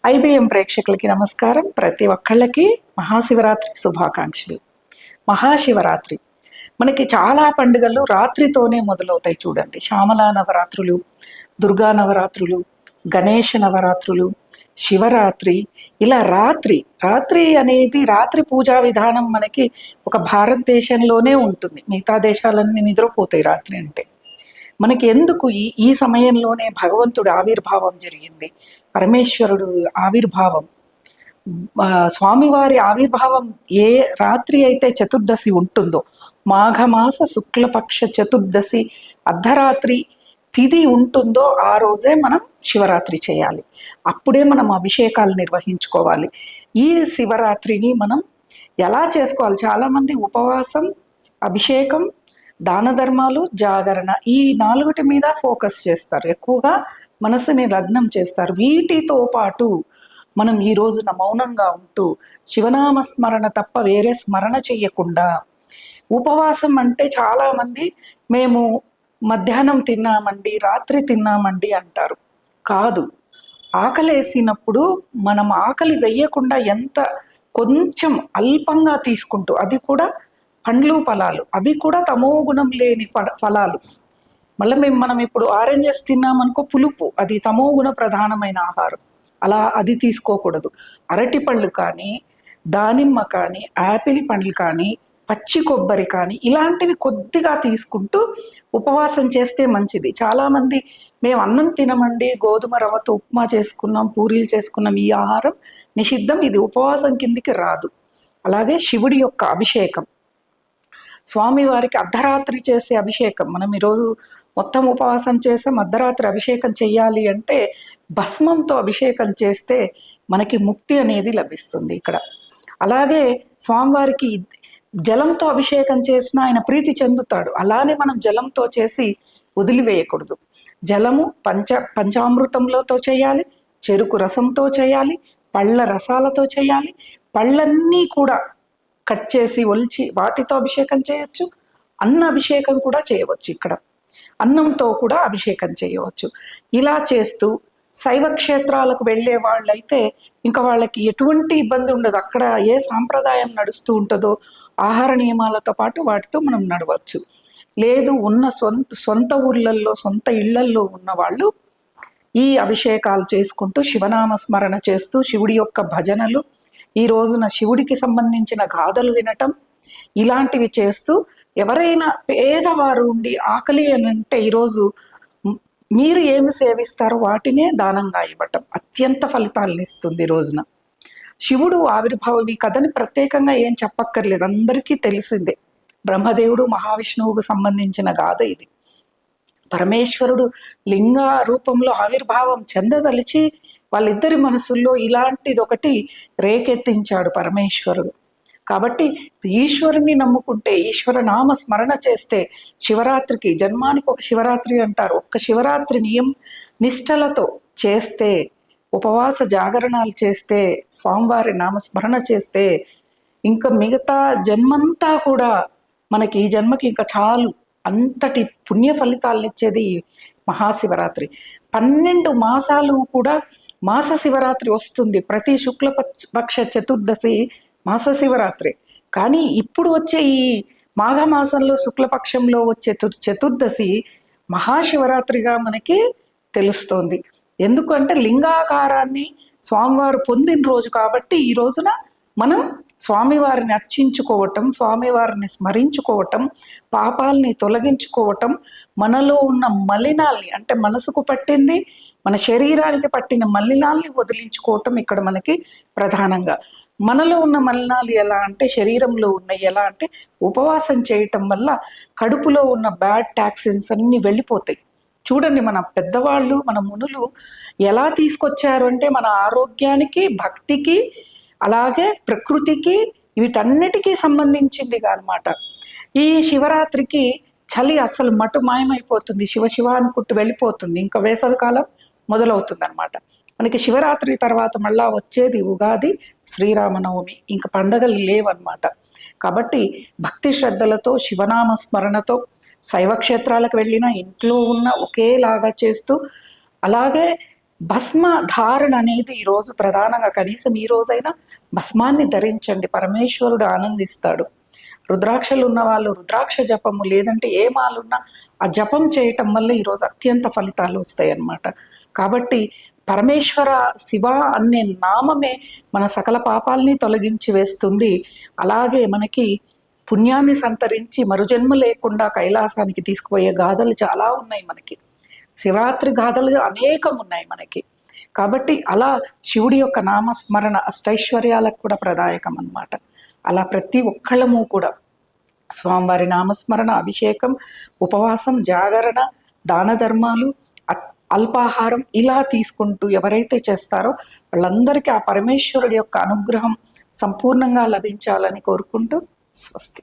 IBM ప్రేక్షకులకి నమస్కారం. ప్రతి ఒక్కళ్ళకి మహాశివరాత్రి శుభాకాంక్షలు. మహాశివరాత్రి మనకి చాలా పండుగలు రాత్రితోనే మొదలవుతాయి చూడండి. శ్యామలా నవరాత్రులు, దుర్గా నవరాత్రులు, గణేష నవరాత్రులు, శివరాత్రి, ఇలా రాత్రి రాత్రి అనేది రాత్రి పూజా విధానం మనకి ఒక భారతదేశంలోనే ఉంటుంది. మిగతా దేశాలన్నీ నిద్రపోతాయి రాత్రి అంటే. మనకి ఎందుకు ఈ ఈ సమయంలోనే భగవంతుడు ఆవిర్భావం జరిగింది, పరమేశ్వరుడు ఆవిర్భావం, స్వామివారి ఆవిర్భావం ఏ రాత్రి అయితే చతుర్దశి ఉంటుందో, మాఘమాస శుక్లపక్ష చతుర్దశి అర్ధరాత్రి తిథి ఉంటుందో ఆ రోజే మనం శివరాత్రి చేయాలి. అప్పుడే మనం అభిషేకాలు నిర్వహించుకోవాలి. ఈ శివరాత్రిని మనం ఎలా చేసుకోవాలి? చాలామంది ఉపవాసం, అభిషేకం, దాన ధర్మాలు, జాగరణ, ఈ నాలుగుటి మీద ఫోకస్ చేస్తారు, ఎక్కువగా మనసుని లగ్నం చేస్తారు. వీటితో పాటు మనం ఈ రోజున మౌనంగా ఉంటూ శివనామ స్మరణ తప్ప వేరే స్మరణ చెయ్యకుండా, ఉపవాసం అంటే చాలామంది మేము మధ్యాహ్నం తిన్నామండి, రాత్రి తిన్నామండి అంటారు. కాదు, ఆకలేసినప్పుడు మనం ఆకలి వెయ్యకుండా ఎంత కొంచెం అల్పంగా తీసుకుంటూ, అది కూడా పండ్లు ఫలాలు, అవి కూడా తమో గుణం లేని ఫలాలు. మళ్ళీ మనం ఇప్పుడు ఆరెంజెస్ తిన్నామనుకో, పులుపు, అది తమో గుణ ప్రధానమైన ఆహారం, అలా అది తీసుకోకూడదు. అరటి పళ్ళు కానీ, దానిమ్మ కానీ, యాపిల్ పండ్లు కానీ, పచ్చి కొబ్బరి కానీ, ఇలాంటివి కొద్దిగా తీసుకుంటూ ఉపవాసం చేస్తే మంచిది. చాలామంది మేము అన్నం తినమండి, గోధుమ రవ్వతో ఉప్మా చేసుకున్నాం, పూరీలు చేసుకున్నాం, ఈ ఆహారం నిషిద్ధం, ఇది ఉపవాసం కిందికి రాదు. అలాగే శివుడి యొక్క అభిషేకం, స్వామివారికి అర్ధరాత్రి చేసే అభిషేకం, మనం ఈరోజు మొత్తం ఉపవాసం చేసాం, అర్ధరాత్రి అభిషేకం చెయ్యాలి అంటే భస్మంతో అభిషేకం చేస్తే మనకి ముక్తి అనేది లభిస్తుంది ఇక్కడ. అలాగే స్వామివారికి జలంతో అభిషేకం చేసినా ఆయన ప్రీతి చెందుతాడు. అలానే మనం జలంతో చేసి వదిలివేయకూడదు. జలము పంచామృతంలోతో చేయాలి, చెరుకు రసంతో చేయాలి, పళ్ళ రసాలతో చేయాలి. పళ్ళన్నీ కూడా కట్ చేసి ఒలిచి వాటితో అభిషేకం చేయొచ్చు. అన్న అభిషేకం కూడా చేయవచ్చు. ఇక్కడ అన్నంతో కూడా అభిషేకం చేయవచ్చు. ఇలా చేస్తూ శైవ క్షేత్రాలకు వెళ్ళే వాళ్ళైతే ఇంకా వాళ్ళకి ఎటువంటి ఇబ్బంది ఉండదు. అక్కడ ఏ సాంప్రదాయం నడుస్తూ ఉంటుందో ఆహార నియమాలతో పాటు వాటితో మనం నడవచ్చు. లేదు, ఉన్న సొంత ఊర్లల్లో, సొంత ఇళ్లల్లో ఉన్న వాళ్ళు ఈ అభిషేకాలు చేసుకుంటూ శివనామ స్మరణ చేస్తూ శివుడి యొక్క భజనలు, ఈ రోజున శివుడికి సంబంధించిన గాథలు వినటం, ఇలాంటివి చేస్తూ, ఎవరైనా పేదవారు ఉండి ఆకలి అని అంటే ఈరోజు మీరు ఏమి సేవిస్తారో వాటినే దానంగా ఇవ్వటం అత్యంత ఫలితాలను ఇస్తుంది. ఈ రోజున శివుడు ఆవిర్భావం, ఈ కథని ప్రత్యేకంగా ఏం చెప్పక్కర్లేదు, అందరికీ తెలిసిందే. బ్రహ్మదేవుడు మహావిష్ణువుకు సంబంధించిన గాథ ఇది. పరమేశ్వరుడు లింగ రూపంలో ఆవిర్భావం చెందదలిచి వాళ్ళిద్దరి మనసుల్లో ఇలాంటిది ఒకటి రేకెత్తించాడు పరమేశ్వరుడు. కాబట్టి ఈశ్వరుని నమ్ముకుంటే, ఈశ్వర నామ స్మరణ చేస్తే, శివరాత్రికి, జన్మానికి ఒక శివరాత్రి అంటారు, ఒక్క శివరాత్రి నిష్టలతో చేస్తే, ఉపవాస జాగరణాలు చేస్తే, స్వామివారి నామస్మరణ చేస్తే, ఇంకా మిగతా జన్మంతా కూడా మనకి ఈ జన్మకి ఇంకా చాలు, అంతటి పుణ్య ఫలితాలను ఇచ్చేది మహాశివరాత్రి. 12 మాసాలు కూడా మాస శివరాత్రి వస్తుంది. ప్రతి శుక్లపక్ష చతుర్దశి మాస శివరాత్రి. కానీ ఇప్పుడు వచ్చే ఈ మాఘమాసంలో శుక్లపక్షంలో వచ్చే చతుర్దశి మహాశివరాత్రిగా మనకి తెలుస్తోంది. ఎందుకంటే లింగాకారాన్ని స్వామివారు పొందిన రోజు కాబట్టి ఈ రోజున మనం స్వామివారిని అర్చించుకోవటం, స్వామివారిని స్మరించుకోవటం, పాపాలని తొలగించుకోవటం, మనలో ఉన్న మలినాల్ని, అంటే మనసుకు పట్టింది, మన శరీరానికి పట్టిన మలినాల్ని వదిలించుకోవటం ఇక్కడ మనకి ప్రధానంగా. మనలో ఉన్న మలినాలు ఎలా అంటే, శరీరంలో ఉన్నాయి ఎలా అంటే, ఉపవాసం చేయటం వల్ల కడుపులో ఉన్న బ్యాడ్ టాక్సిన్స్ అన్నీ వెళ్ళిపోతాయి. చూడండి, మన పెద్దవాళ్ళు, మన మునులు ఎలా తీసుకొచ్చారు అంటే, మన ఆరోగ్యానికి, భక్తికి, అలాగే ప్రకృతికి, వీటన్నిటికీ సంబంధించిందిగా అనమాట. ఈ శివరాత్రికి చలి అసలు మటు మాయమైపోతుంది, శివ శివ అనుకుంటూ వెళ్ళిపోతుంది. ఇంకా వేసవికాలం మొదలవుతుంది అనమాట. మనకి శివరాత్రి తర్వాత మళ్ళా వచ్చేది ఉగాది, శ్రీరామనవమి, ఇంకా పండగలు లేవన్నమాట. కాబట్టి భక్తి శ్రద్ధలతో, శివనామ స్మరణతో, శైవ క్షేత్రాలకు వెళ్ళినా ఇంట్లో ఉన్న ఒకేలాగా చేస్తూ, అలాగే భస్మ ధారణ అనేది ఈరోజు ప్రధానంగా, కనీసం ఈ రోజైనా భస్మాన్ని ధరించండి, పరమేశ్వరుడు ఆనందిస్తాడు. రుద్రాక్షలు ఉన్న వాళ్ళు రుద్రాక్ష జపము, లేదంటే ఏ మాలున్నా ఆ జపం చేయటం వల్ల ఈరోజు అత్యంత ఫలితాలు వస్తాయి అన్నమాట. కాబట్టి పరమేశ్వర శివ అనే నామమే మన సకల పాపాలని తొలగించి వేస్తుంది. అలాగే మనకి పుణ్యాన్ని సంతరించి మరుజన్మ లేకుండా కైలాసానికి తీసుకుపోయే గాథలు చాలా ఉన్నాయి మనకి. శివరాత్రి గాథలు అనేకం ఉన్నాయి మనకి. కాబట్టి అలా శివుడి యొక్క నామస్మరణ అష్టైశ్వర్యాలకు కూడా ప్రదాయకం అన్నమాట. అలా ప్రతి ఒక్కళ్ళము కూడా స్వామివారి నామస్మరణ, అభిషేకం, ఉపవాసం, జాగరణ, దాన ధర్మాలు, అల్పాహారం ఇలా తీసుకుంటూ ఎవరైతే చేస్తారో వాళ్ళందరికీ ఆ పరమేశ్వరుడి యొక్క అనుగ్రహం సంపూర్ణంగా లభించాలని కోరుకుంటూ స్వస్తి.